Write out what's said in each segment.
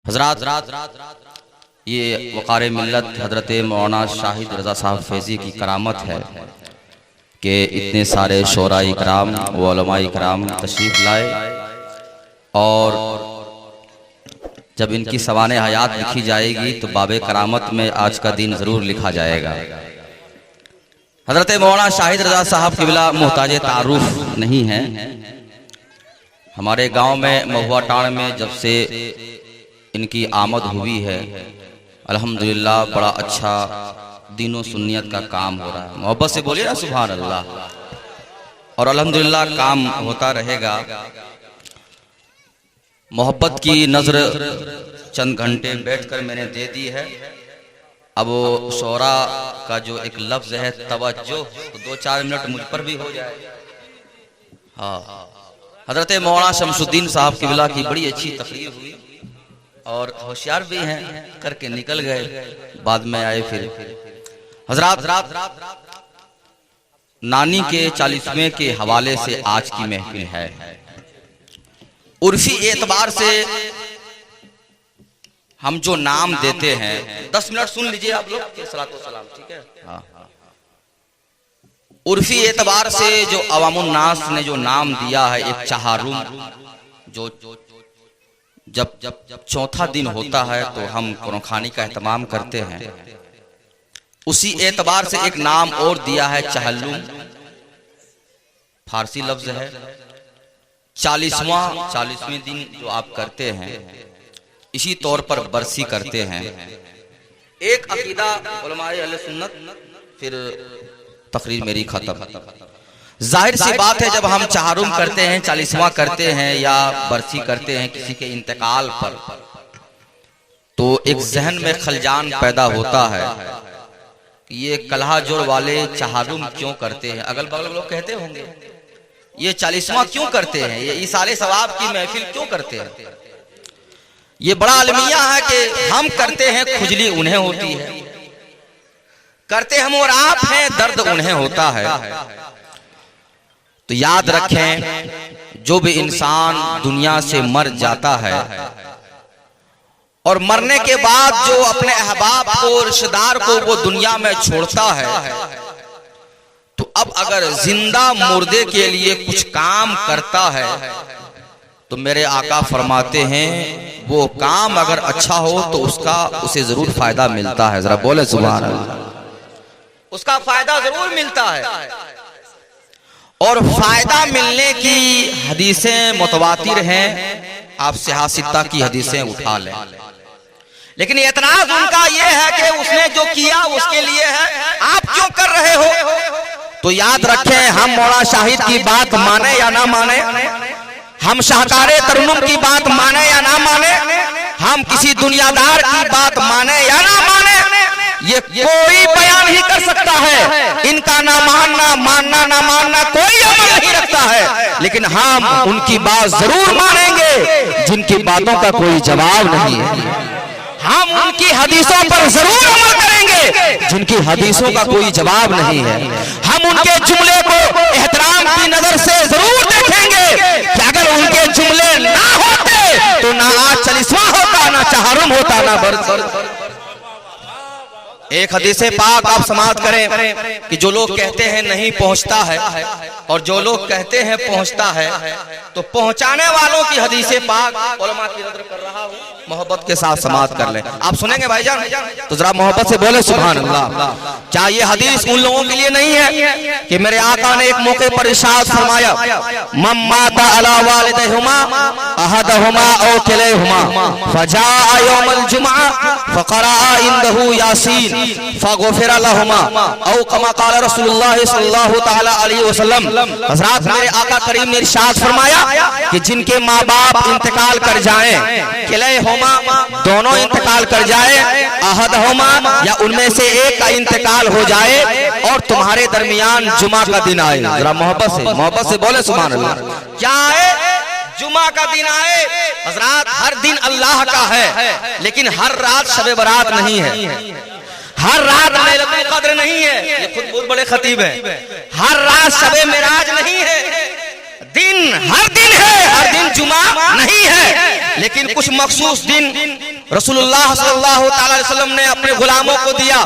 हज़रात, ये वक़ार मिल्लत हज़रत मौलाना शाहिद रज़ा साहब फैज़ी की करामत है कि इतने सारे शोरा इकराम व उलमा इकराम तशरीफ़ लाए और जब इनकी सवाने हयात लिखी जाएगी तो बाबे करामत में आज का दिन ज़रूर लिखा जाएगा। हज़रत मौलाना शाहिद रज़ा साहब क़िबला मोहताज तारुफ नहीं है। हमारे गांव में महुआ टाण में जब से इनकी आमद हुई है अल्हम्दुलिल्लाह बड़ा अच्छा दीनों सुन्नियत का काम हो रहा है। मोहब्बत से बोलिए ना सुभान अल्लाह। और अल्हम्दुलिल्लाह काम होता रहेगा। मोहब्बत की नज़र चंद घंटे बैठकर मैंने दे दी है। अब वो शोरा का जो एक लफ्ज़ है तवज्जो, तो 2-4 मिनट मुझ पर भी हो जाए। हाँ, हज़रत मौलाना शमसुद्दीन साहब क़िबला की बड़ी अच्छी तकरीर हुई और होशियार भी हैं, करके निकल गए, बाद में आए फिर। हज़रात, नानी के 40वें के हवाले से आज की महफिल है। उर्फी एतबार से हम जो नाम देते हैं, 10 मिनट सुन लीजिए आप लोग, सलाम, ठीक है। हाँ, उर्फी एतबार से जो अवामुन नास ने जो नाम दिया है, एक चहारुम, जो जब चौथा दिन होता है तो हम कुरान का एहतमाम करते हैं, उसी एतबार से एक नाम और दिया है चहल्लुम, फारसी लफ्ज है। 40वें दिन जो आप करते हैं, इसी तौर पर बरसी करते हैं। एक अकीदा उलमाए अहले सुन्नत, फिर तकरीर मेरी खत्म। जाहिर सी बात है, जब हम चहारुम करते हैं, 40वां करते हैं या बरसी करते हैं किसी के इंतकाल पर, तो एक जहन में खलजान पैदा होता है कि ये कलहा जोड़ वाले चहारुम क्यों करते हैं। अगल बगल लोग कहते होंगे ये 40वां क्यों करते हैं, ये इसाले सवाब की महफिल क्यों करते हैं। ये बड़ा अलमिया है कि हम करते हैं, खुजली उन्हें होती है, करते हम और आप हैं, दर्द उन्हें होता है। तो याद रखें, जो भी इंसान दुनिया से मर जाता है और मरने के बाद जो अपने अहबाब को, रिश्तेदार को वो दुनिया में छोड़ता है, तो अब अगर जिंदा मुर्दे के लिए कुछ काम करता है तो मेरे आका फरमाते हैं वो काम अगर अच्छा हो तो उसे जरूर फायदा मिलता है। जरा बोले सुभान अल्लाह। उसका फायदा जरूर मिलता है। और फायदा मिलने की हदीसें मुतवातिर हैं, आप सिहासिता की हदीसें उठा लें। लेकिन एतराज उनका यह है कि उसने जो किया उसके लिए है, आप क्यों कर रहे हो। तो याद रखें, हम मौलाना शाहिद की बात माने या ना माने, हम शाहकारे तरन्नुम की बात माने या ना माने, हम किसी दुनियादार की बात माने या ना माने, ये कोई बयान नहीं कर सकता है। इनका ना मानना ना मानना कोई अमल नहीं रखता है। लेकिन हम उनकी बात जरूर मानेंगे जिनकी बातों का कोई जवाब नहीं है। हम उनकी हदीसों पर जरूर अमल करेंगे जिनकी हदीसों का कोई जवाब नहीं है। हम उनके जुमले को एहतराम की नजर से जरूर देखेंगे कि अगर उनके जुमले ना होते तो ना आज 40वां होता, ना चहारुम होता, ना बरसी। एक हदीस पाक आप समाप्त करें कि जो लोग कहते हैं नहीं पहुंचता है और जो लोग कहते हैं पहुंचता है, तो पहुंचाने वालों की हदीस पाक उलमा की नजर कर रहा हूं, मोहब्बत के साथ समाप्त कर लें। आप सुनेंगे भाईजान, तो जरा मोहब्बत से बोले सुभान अल्लाह। क्या ये हदीस उन लोगों के लिए नहीं है कि मेरे आका ने एक मौके पर इरशाद फरमाया, मम माता अला वालिदैहुमा अहदहुमा औ किलैहुमा फजाअ यौमल जुमअ फक़रा इंदहु यासीन फग़ुफ़िर लहुमा औ कमा क़ाल रसूलुल्लाह सल्लल्लाहु तआला अलैहि वसल्लम। हज़रात, मेरे आका करीम ने इरशाद फरमाया कि जिनके माँ बाप इंतकाल कर जाएं, किलैहुमा दोनों इंतकाल कर जाए, अहदहुमा या उनमें से एक का इंतकाल हो जाए और तुम्हारे दरमियान जुमा का दिन आए। जरा मोहब्बत से बोले सुभान अल्लाह। क्या है? जुमा का दिन आए। हज़रात, हर दिन अल्लाह का है, लेकिन हर रात शब बरात नहीं है, हर रात लैलतुल क़द्र नहीं है। ये खुद बहुत बड़े खतीब है। हर रात शबे मिराज नहीं है। दिन हर दिन है, हर दिन जुमा नहीं है, लेकिन कुछ मखसूस दिन रसूलुल्लाह सल्लल्लाहु अलैहि वसल्लम ने अपने गुलामों को दिया,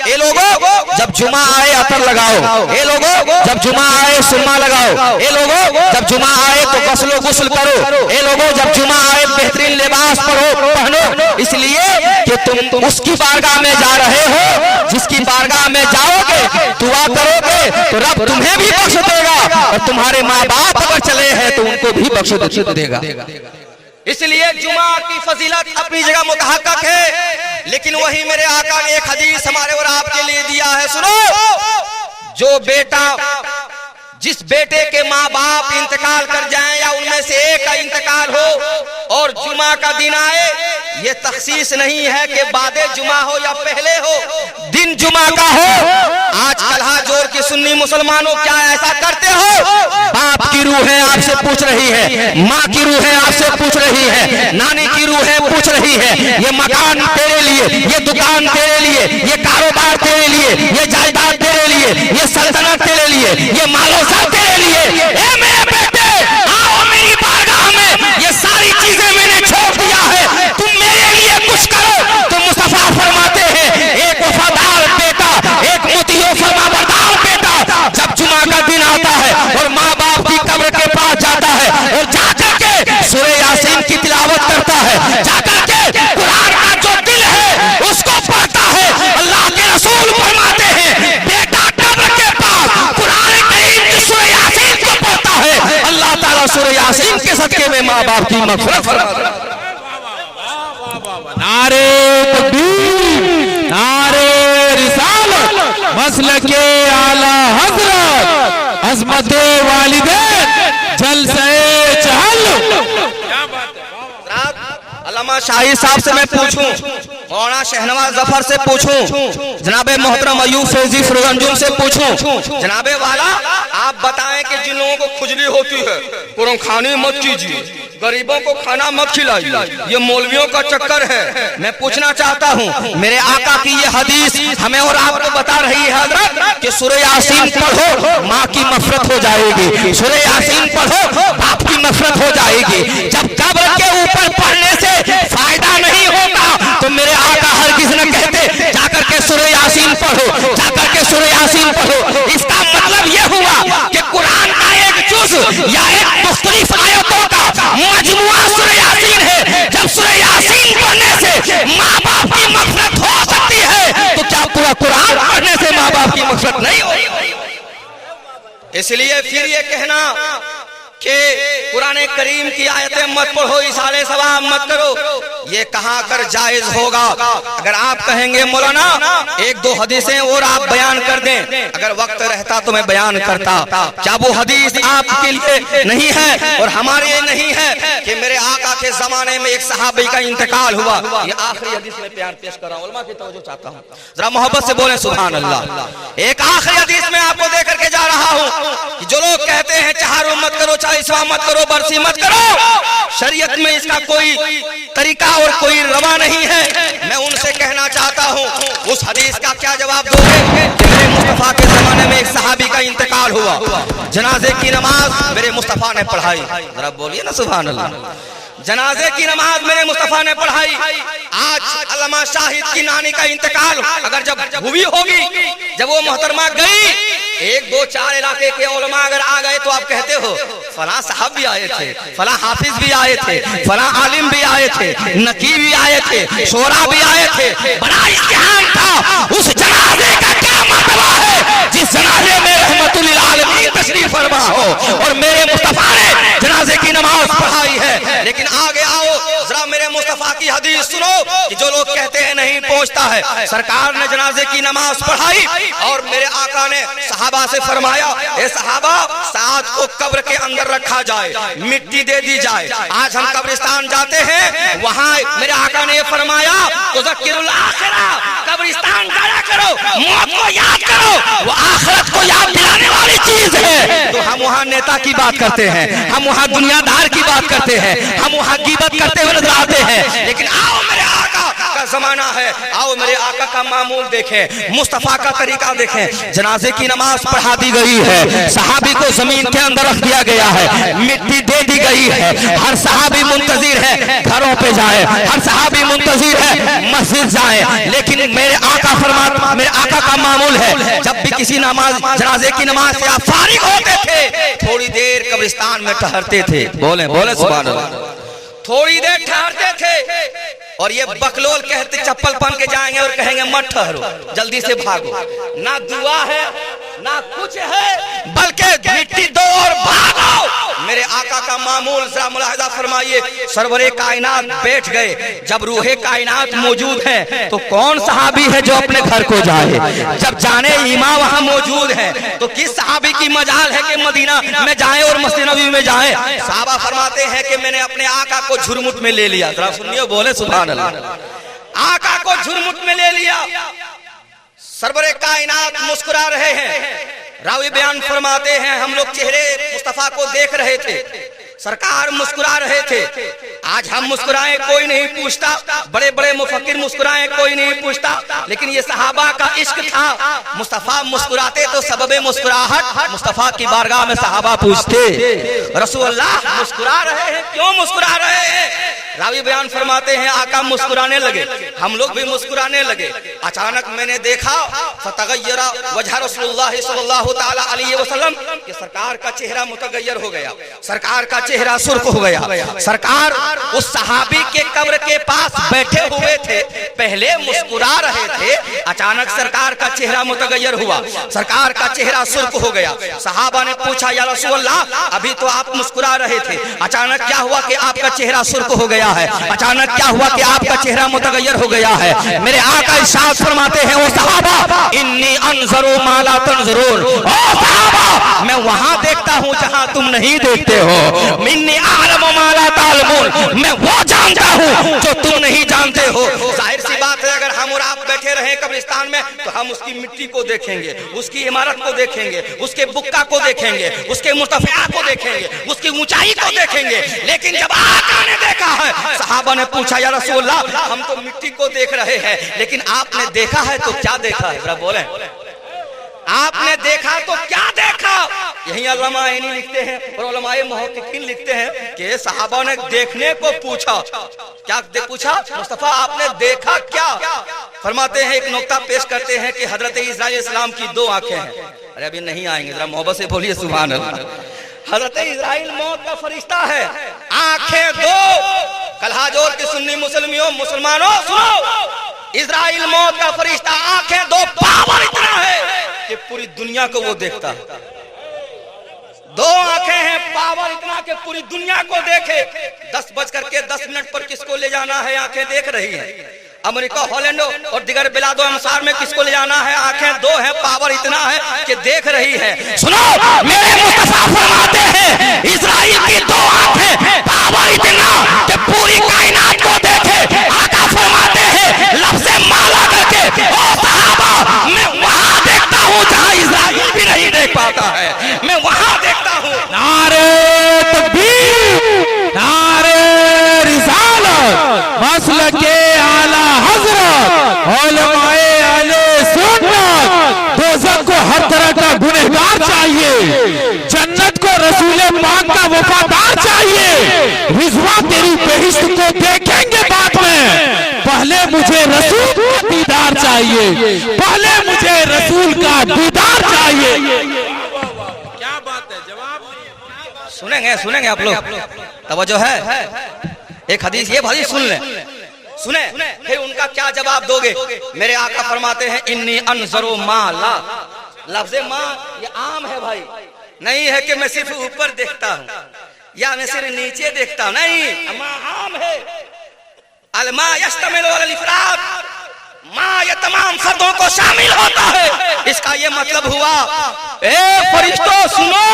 ए लोगों जब जुमा आए अतर लगाओ, ए लोगों जब जुमा आए सुरमा लगाओ, ए लोगों जब जुमा आए तो गस्लो गुस्ल करो, ए लोगों जब जुमा आए बेहतरीन लिबास पहनो, इसलिए कि तुम उसकी बारगाह में जा रहे हो जिसकी बारगाह में जाओगे, दुआ करोगे तो रब तुम्हें भी बख्श देगा और तुम्हारे माँ बाप अगर चले हैं तो उनको भी बख्श देगा। इसलिए जुमा की फजीलत अपनी जगह मुतहक्कक है, लेकिन वही मेरे आका ने एक हदीस हमारे और आपके लिए दिया है। सुनो, जो बेटा जिस बेटे के माँ बाप इंतकाल कर जाएं या उनमें से एक का इंतकाल हो और जुमा का दिन आए, ये तखसीस नहीं है कि बादे जुमा हो या पहले हो, दिन जुमा का हो। आज कलहा जोर के सुन्नी मुसलमानों क्या ऐसा करते हो? बाप की रूहें आपसे पूछ रही है, माँ की रूहें आपसे पूछ रही है, नानी की रूहें पूछ रही है, ये मकान तेरे लिए, ये दुकान तेरे लिए, ये कारोबार तेरे लिए, ये जायदाद तेरे लिए, ये सल्तनत तेरे लिए, ये मालो सब तेरे लिए। ए मेरे बेटे, आओ मेरी बारगाह में, ये सारी चीजें मैंने छोड़ दिया है, तुम मेरे लिए कुछ करो। तो मुस्तफा फरमाते हैं, एक वफादार बेटा, एक मुतीअ फरमाबरदार बेटा जब जुमा का दिन आता है और माँ बाप की कब्र के पास जाता है और जाकर के सूरह यासीन की तिलावत करता है, जाकर के कुरान का जो दिल है उसको पढ़ता है, अल्लाह के रसूल फरमाते हैं बेटा कब्र के पास कुरान करीम की सूरह यासीन को पढ़ता है, अल्लाह ताला सूरह यासीन के सदके में माँ बाप की मग़फ़िरत फरमाता है। नारे तकबीर, नारे रिसालत, मसलके आला हज़रत, अज़मते वालिदैन, जलसे चहल। अल्लामा शाही साहब से मैं पूछूं, मौलाना शहनवाज जफर से पूछूं, जनाबे मोहतरम अयूब फैजी फिरोजंजुम से पूछूं, जनाबे वाला आप बताएं कि जिन लोगों को खुजली होती है कुरान खानी मत कीजिए, गरीबों को खाना मत खिलाइए, ये मौलवियों का चक्कर है। मैं पूछना चाहता हूँ, मेरे आका की ये हदीस हमें और आपको बता रही है हजरत कि सूरह यासीन पढ़ो माँ की मग़फ़िरत हो जाएगी, सूरह यासीन पढ़ो बाप की मग़फ़िरत हो जाएगी। जब कब्र के ऊपर पढ़ने से फायदा नहीं होता तो मेरे आका हरगिज़ न कहते जाकर के सूरह यासीन पढ़ो, जाकर के सूरह यासीन पढ़ो। इसका मतलब यह हुआ कि कुरान का एक जुज़ या एक मुख्तलिफ आयतों का मजमुआ सूरह यासीन है। जब सूरह यासीन पढ़ने से माँ बाप की मग़फ़िरत हो सकती है तो क्या पूरा कुरान पढ़ने से माँ बाप की मग़फ़िरत नहीं होगी? इसलिए फिर ये कहना कि कुरान करीम की आयतें मत पढ़ो, इसाले सवाब मत करो, ये कहाँ कर जायज होगा? अगर आप कहेंगे मौलाना एक दो हदीसें और आप बयान कर दें, अगर वक्त रहता तो मैं बयान करता। क्या वो हदीस आपके लिए नहीं है और हमारे लिए नहीं है कि मेरे आका के जमाने में एक सहाबी का इंतकाल हुआ? ये आखिरी हदीस में बयान पेश कर रहा हूं, उलमा की तवज्जो चाहता हूं, जरा मोहब्बत से बोलें सुभान अल्लाह। एक आखिरी हदीस में आपको देकर के जा रहा हूं कि जो लोग कहते हैं चहारो मत करो, चालीसवां मत करो, बरसी मत करो, शरीयत में इसका कोई तरीका और कोई रवा नहीं है। मैं उनसे कहना चाहता हूँ उस हदीस का क्या जवाब दोगे कि मेरे मुस्तफा के जमाने में एक सहाबी का इंतकाल हुआ, जनाजे की नमाज मेरे मुस्तफा ने पढ़ाई, जरा बोलिए ना सुभान अल्लाह। जनाजे की नमाज मेरे मुस्तफा ने पढ़ाई। आज अल्लामा शाहिद की नानी का इंतकाल अगर जब हुई होगी, जब वो मोहतरमा गई, एक दो चार इलाके के उलमा अगर आ गए तो आप कहते हो फला साहब भी आए थे, फला हाफिज भी आए थे, फला आलिम भी आए थे, नकी भी आए थे, शोरा भी आए थे, बड़ा इम्तिहान था। उस जनाजे का क्या मर्तबा है जिस जनाजे में रहमतुल लिल आलमीन तशरीफ फरमा हो और मेरे मुस्तफा ने जनाजे की नमाज पढ़ाई है। लेकिन आगे आओ जरा मेरे मुस्तफा की हदीस सुनो कि जो लोग कहते हैं नहीं पहुंचता है, सरकार ने जनाजे की नमाज पढ़ाई और मेरे आका ने सहाबा से फरमाया, ए सहाबा साथ को कब्र के अंदर रखा जाए, मिट्टी दे दी जाए। आज हम कब्रिस्तान जाते हैं, वहाँ मेरे आका ने फरमाया तो ज़किरुल आखिरा, कब्रिस्तान जाया करो, मौत को याद करो, वो आखिरत को याद दिलाने वाली चीज है। तो हम वहाँ नेता की बात करते हैं, हम वहाँ दुनियादार की बात करते हैं, हम वहाँ गिबत करते हुए नजर आते हैं। लेकिन आओ मेरे आका का जमाना है। आओ मेरे आका का मामूल देखें, मुस्तफा का तरीका देखें। जनाजे की नमाज पढ़ा दी गई है, सहाबी को जमीन के अंदर रख दिया गया है, मिट्टी दे दी गई है। हर सहाबी मुंतजिर है घरों पे जाए, हर सहाबी मुंतजिर है मस्जिद जाए। लेकिन मेरे आका का मामूल है, जब भी किसी नमाज जनाजे की नमाज से आप फारिग होते थे, थोड़ी देर कब्रिस्तान में ठहरते थे। बोले बोले सुभान अल्लाह। थोड़ी देर ठहरते थे और ये बकलोल कहते चप्पल पहन के जाएंगे और कहेंगे मत ठहरो, जल्दी से भागो। ना दुआ है ना कुछ है, बल्कि मिट्टी दो और भागो। मेरे आका का मामूल जरा मुलाहिजा फरमाइए। सरवरे कायनात बैठ गए, जब रूहे कायनात मौजूद है तो कौन सहाबी है जो अपने घर को जाए? जब जाने इमाम वहां मौजूद है तो किस सहाबी की मजाल है कि मदीना में जाए और मस्जिद नबी में जाए? साहबा फरमाते हैं कि मैंने अपने आका को झुरमुट में ले लिया। जरा सुनिए, बोले सुभान अल्लाह। आका को झुरमुट में ले लिया। सरवरे कायनात मुस्कुरा रहे हैं। रावी बयान फरमाते हैं हम लोग चेहरे मुस्तफा को देख रहे थे, सरकार मुस्कुरा रहे थे। आज हम मुस्कुराएं कोई नहीं पूछता, बड़े बड़े मुफक्किर मुस्कुराएं कोई नहीं पूछता, लेकिन ये सहाबा का इश्क था। मुस्तफा मुस्कुराते तो सबबे मुस्कुराहट मुस्तफा की बारगाह में सहाबा पूछते, रसूलुल्लाह मुस्कुरा रहे हैं, क्यों मुस्कुरा रहे हैं? रावी बयान फरमाते हैं आका मुस्कुराने लगे, हम लोग भी मुस्कुराने लगे। अचानक मैंने देखा फतगय्यरा वजह रसूलुल्लाह सल्लल्लाहु तआला अलैहि वसल्लम कि सरकार का चेहरा मुतगय्यर हो गया, सरकार का चेहरा सुर्ख हो गया। सरकार उस सहाबी के कब्र के पास बैठे हुए थे, पहले मुस्कुरा रहे थे, अचानक सरकार का चेहरा मुतगय्यर हुआ, सरकार का चेहरा सुर्ख हो गया। सहाबा ने पूछा या रसूलल्लाह अभी तो आप मुस्कुरा रहे थे, अचानक क्या हुआ कि आपका चेहरा सुर्ख हो गया है? अचानक क्या हुआ कि आपका चेहरा मुतगय्यर हो गया है? मेरे आका इरशाद फरमाते हैं ओ सहाबा इन्नी अनज़रू मा ला तंज़ुरून, ओ सहाबा मैं वहां देखता हूं जहां तुम नहीं देखते हो। मिन्नी आलमु मा ला तालमून, मैं वो जानता हूं जो तुम नहीं जानते हो। जाहिर सी बात है अगर हम और आप बैठे रहे कब्रिस्तान में तो हम उसकी मिट्टी को देखेंगे, उसकी इमारत को देखेंगे, उसके बुक्का को देखेंगे, उसके मुर्तफिया को देखेंगे, उसकी ऊंचाई को देखेंगे। लेकिन जब आका ने देखा है, सहाबा ने पूछा या रसूलल्लाह हम तो मिट्टी को देख रहे हैं, लेकिन आपने देखा है तो क्या देखा है? जरा बोले, आपने देखा तो क्या देखा? यही उलमा ऐनी लिखते हैं और उलमाए मुहक्किकीन लिखते हैं कि सहाबा ने देखने को पूछा, क्या पूछा? मुस्तफा आपने देखा क्या? फरमाते हैं एक नुक्ता पेश करते हैं कि हजरत इस्राईल इस्लाम की दो आंखें हैं। अरे अभी नहीं आएंगे, जरा मोहब्बत से बोलिए सुभान अल्लाह। हजरत इस्राईल मौत का फरिश्ता है, आंखें दो। कलहा जोर के सुन्नी मुसलमानों सुनो, इस्राईल मौत का फरिश्ता, आंखें दो, पावर इतना है कि पूरी दुनिया को वो देखता है। दो आंखें हैं, पावर इतना कि पूरी दुनिया को देखे। 10:10 पर किसको ले जाना है? आंखें देख रही हैं। अमेरिका, हॉलैंड और दिगर बिलादो अंसार में किसको ले जाना है? आंखें दो हैं, पावर इतना है कि देख रही है। सुनो, मेरे मुस्तफा फरमाते हैं इस्राईल की दो आंखें, पावर इतना कि पूरी कायनात को देखे। आका फरमाते हैं लफ्ज़े माला करके, ओ सहाबा मैं वहां देखता हूं जहां इस्राईल भी नहीं देख पाता है, मैं वहां देखता हूं। नारे तकबीर, नारे रिसालत, मसलके आला हजरत, उलमाए अहले सुन्नत। दोज़ख को हर तरह का गुनहगार चाहिए, जन्नत को रसूल पाक का वफादार चाहिए। रिज़वा तेरी बेहिश्त को देखेंगे बाद में, पहले मुझे रसूल का दीदार चाहिए, पहले मुझे रसूल का दीदार चाहिए। क्या बात है, जवाब सुनेंगे आप लोग, तवज्जो है। एक हदीस, ये हदीस सुन लें, सुने फिर उनका क्या जवाब दोगे। मेरे आका फरमाते हैं इन्नी अनज़रू मा ला, लफ्ज़े मा ये आम है भाई, नहीं है कि मैं सिर्फ ऊपर देखता हूं या मैं सिर्फ नीचे देखता हूं, नहीं, मा आम है। अलमा यश्तमिलु अलल इफ़राद, माँ ये तमाम फर्दों को शामिल होता है। इसका ये मतलब हुआ, ए फरिश्तों सुनो,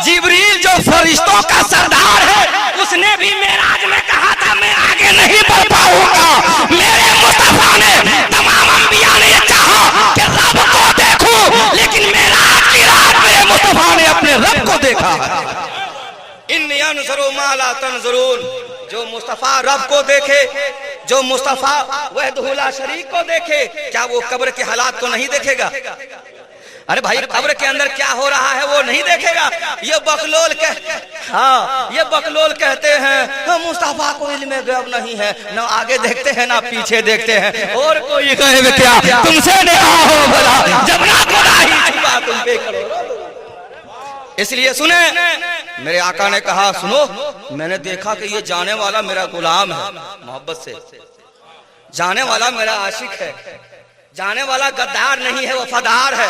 जिब्रील जो फरिश्तों का सरदार है उसने भी मेराज में कहा था मैं आगे नहीं बढ़ पाऊंगा। मेरे मुस्तफा ने, तमाम अंबिया ने चाहा कि रब को देखूं, लेकिन मेराज की रात मेरे मुस्तफा ने अपने रब को देखा है। इन्नी अनज़रू मा ला तंज़ुरून, जो मुस्तफा रब को देखे जो मुस्तफा वहदहुल्ला शरीक को देखे, क्या वो कब्र के हालात को नहीं देखेगा? अरे भाई, कब्र के अंदर क्या हो रहा है वो नहीं देखेगा? ये बकलोल ये बकलोल कहते हैं मुस्तफा को इल्म गैब नहीं है, ना आगे देखते हैं ना पीछे देखते हैं। और कोई कहे क्या तुमसे नहीं हो भला, जब ना खुदा ही छुपा तुम पे करो। इसलिए सुने, मेरे आका ने कहा सुनो, मैंने देखा कि ये जाने वाला मेरा गुलाम है, मोहब्बत से जाने वाला मेरा आशिक है, जाने वाला गद्दार नहीं है, वफादार है,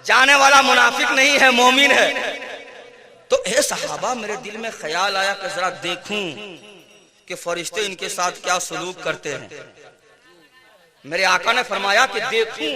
जाने वाला मुनाफिक नहीं है, मोमिन है। तो ए सहाबा, मेरे दिल में ख्याल आया कि जरा देखूं कि फरिश्ते इनके साथ क्या सलूक करते हैं। मेरे आका ने फरमाया कि देखूं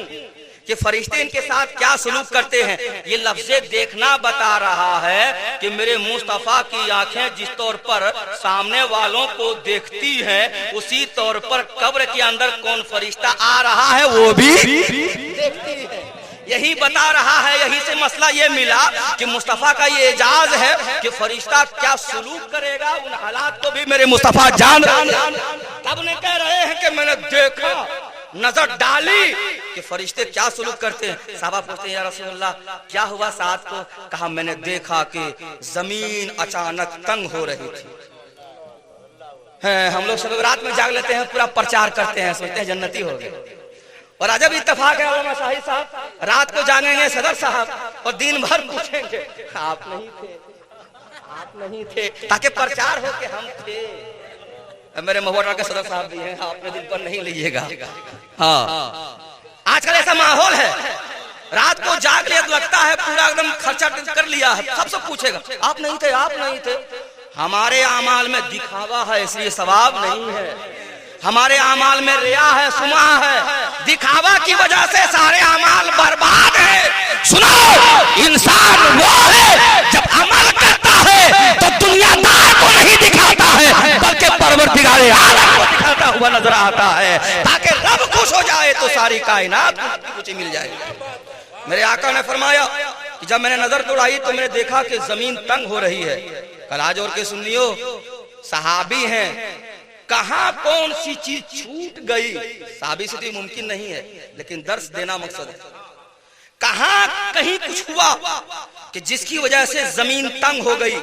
कि फरिश्ते इनके साथ क्या सलूक करते हैं। ये लफ्ज़े देखना बता रहा है कि मेरे मुस्तफा की आंखें जिस तौर पर सामने वालों को देखती हैं, उसी तौर पर कब्र के अंदर कौन फरिश्ता आ रहा है वो भी देखती है। यही बता रहा है, यही से मसला ये मिला कि मुस्तफा का ये एजाज है कि फरिश्ता क्या सलूक करेगा, उन हालात को भी मेरे मुस्तफा जान। तब ने कह रहे हैं कि मैंने देखा, नजर डाली कि फरिश्ते क्या सलूक करते हैं। साहबा पूछते हैं या रसूलल्लाह क्या हुआ साथ को? कहा मैंने देखा कि जमीन अचानक तंग हो रही थी। हम लोग सब रात में जाग लेते हैं, पूरा प्रचार करते हैं, सोचते हैं जन्नती हो गए। और अजब इत्तेफाक है, उलमा शाही साहब रात को जागेंगे सदर साहब और दिन भर पूछेंगे आप नहीं थे, आप नहीं थे, ताकि प्रचार हो कि हम थे। मेरे महुआ के सदर साहब भी हैं, आपने दिल पर नहीं लीजिएगा। हाँ, आजकल ऐसा माहौल है, रात को जाग के लगता है पूरा एकदम खर्चा कर लिया है, सबसे पूछेगा आप नहीं थे, आप नहीं थे। हमारे आमाल में दिखावा है, इसलिए सवाब नहीं है। हमारे आमाल में रिया है, सुमा है, दिखावा की वजह से सारे आमाल बर्बाद है। सुनो, इंसान वो है जब अमल करता है तो दुनियादार को नहीं दिखाता है, बल्कि परवरदिगारे आलम को दिखाता हुआ नजर आता है, ताकि रब खुश हो जाए तो सारी कायनात कुछ मिल जाएगी। मेरे आका ने फरमाया कि जब मैंने नजर दौड़ाई तो मैंने देखा कि जमीन तंग हो रही है। कल आज और के सुनियो, सहाबी हैं, कहां कौन सी चीज छूट गई साबित से मुमकिन नहीं है, लेकिन दर्श देना मकसद है। कहां कहीं कुछ हुआ कि जिसकी वजह से जमीन तंग हो गई।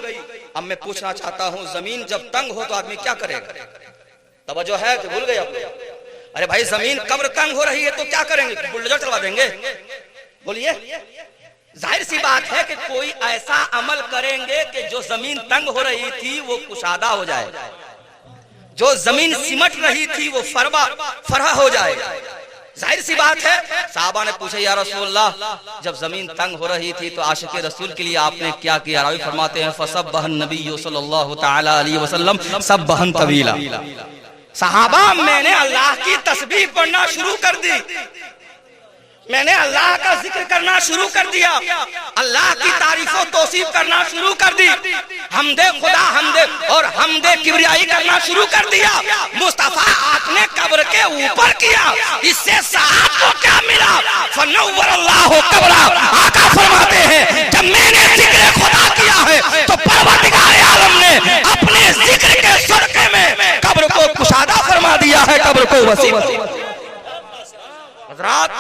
अब मैं पूछना चाहता हूं, जमीन जब तंग हो तो आदमी क्या करेगा? तवज्जो है कि भूल गए आप? अरे भाई, जमीन कब्र तंग हो रही है तो क्या करेंगे? बुलडोजर चलवा देंगे? बोलिए, जाहिर सी बात है कि कोई ऐसा अमल करेंगे कि जो जमीन तंग हो रही थी वो कुशादा हो जाए, जो जमीन सिमट रही थी वो फरहा हो जाए। जाहिर सी बात है। साहबा ने पूछा या रसूलल्लाह, जब जमीन तंग हो रही थी तो आशिक रसूल के लिए आपने क्या किया? रावी फरमाते हैं फसब्बहन नबी सल्लल्लाहु तआला अलैहि वसल्लम सब्बहन तवीला। साहबा, मैंने अल्लाह की तस्बीह पढ़ना शुरू कर दी, मैंने अल्लाह का जिक्र करना शुरू कर दिया, अल्लाह की तारीफ और तौसीफ करना शुरू कर दी, हमदे खुदा हमदे और हमदे किबरियाई करना शुरू कर दिया। मुस्तफा आपने कब्र के ऊपर किया, इससे साहब को क्या मिला? फनव्वरल्लाहु कब्रा। आका फरमाते हैं जब मैंने जिक्र खुदा किया है तो परवरदिगार आलम ने अपने जिक्र के सदके में कब्र को कुशादा फरमा दिया है, कब्र को वसी। हज़रात,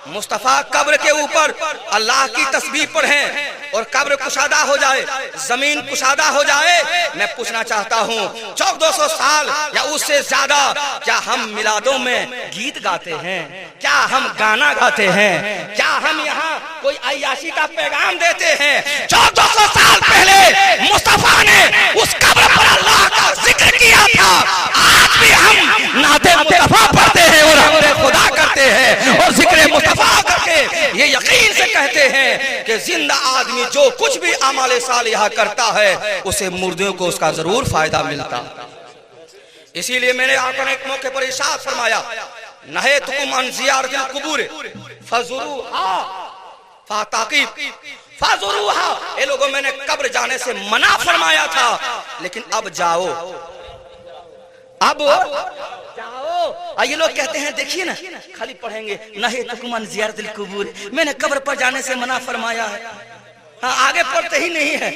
मुस्तफा कब्र के ऊपर अल्लाह की तस्बीह पढ़ें और कब्र कुशादा हो जाए, जमीन कुशादा हो जाए। मैं पूछना चाहता हूँ, 200 साल या उससे ज्यादा क्या हम मिलादों में गीत गाते हैं? क्या हम गाना गाते हैं? क्या हम यहाँ कोई अय्याशी का पैगाम देते हैं? 200 साल पहले मुस्तफा ने उस कब्र पर अल्लाह का जिक्र किया था। आज भी हम नाते मुस्तफा पढ़ते हैं और हमदे खुदा करते हैं और जिक्र मुस्तफा करके ये यकीन से कहते हैं कि जिंदा आदमी जो कुछ भी अमाल सालिहा करता है उसे मुर्दों को उसका जरूर फायदा मिलता। इसीलिए मैंने आका ने एक मौके पर इरशाद फरमाया, नहैतुकुम अन ज़ियारतिल कुबूर फज़ुरूहा फ़ताक़िब फज़ुरूहा। ए लोगों, मैंने कब्र जाने से मना फरमाया था, लेकिन अब जाओ, अब जाओ। ये लोग कहते हैं देखिए ना, खाली पढ़ेंगे नहैतुकुम अन ज़ियारतिल कुबूर, मैंने कब्र पर जाने से मना फरमाया है। हाँ, आगे पढ़ते ही नहीं है।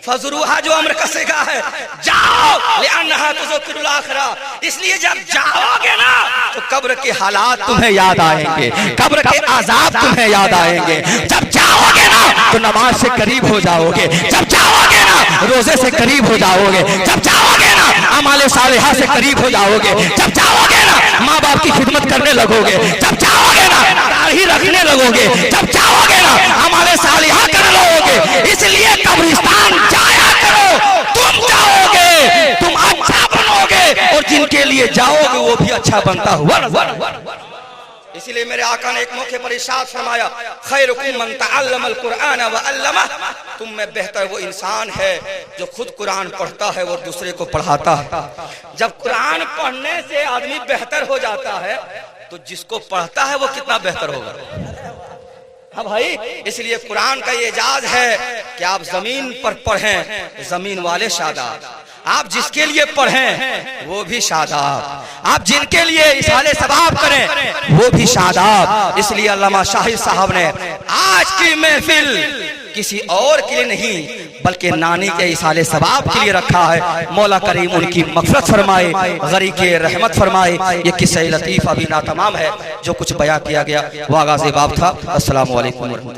फजरूहा जो अम्र कसेगा है, जाओ लिअन्नहा तुज़किरुल आखिरा। इसलिए जब जाओगे ना तो कब्र के हालात तुम्हें याद आएंगे, कब्र के आजाब तुम्हें याद आएंगे। जब जाओगे ना तो नमाज से करीब हो जाओगे, जब जाओगे ना रोजे से करीब हो जाओगे, जब जाओगे ना अमाले सालिहा से करीब हो जाओगे, जब जाओगे ना माँ बाप की खिदमत करने लगोगे, जब जाओगे ना दाढ़ी रखने लगोगे, जब जाओगे ना अमाले सालिहा करने लगोगे। इसलिए कब्रिस्तान जाया करो, तुम जाओगे तुम अच्छा बनोगे और जिनके लिए जाओगे वो भी अच्छा बनता हुआ नजर। इसीलिए मेरे आका ने एक मौके पर इरशाद फरमाया, खैरुकुम मन तअल्लमल कुरआन व अल्लमा। तुम में बेहतर वो इंसान है जो खुद कुरान पढ़ता है और दूसरे को पढ़ाता है। जब कुरान पढ़ने से आदमी बेहतर हो जाता है तो जिसको पढ़ता है वो कितना बेहतर होगा। हाँ भाई, इसलिए कुरान का ये एजाज है कि आप जमीन पर पढ़ें, जमीन वाले शादाब। आप जिसके लिए पढ़ें वो भी शादाब, आप जिनके लिए इशारे सवाब करें वो भी शादाब। इसलिए अल्लामा शाहिद साहब ने आज की महफिल किसी और के लिए नहीं बल्कि नानी के इशारे सवाब के लिए रखा है। मौला करीम उनकी मग़फ़िरत फरमाए, गरीब के रहमत फरमाए। ये किस्सा लतीफ़ अभी ना तमाम है, जो कुछ बयां किया गया वो आगाज़ बाब था। अस्सलामु अलैकुम।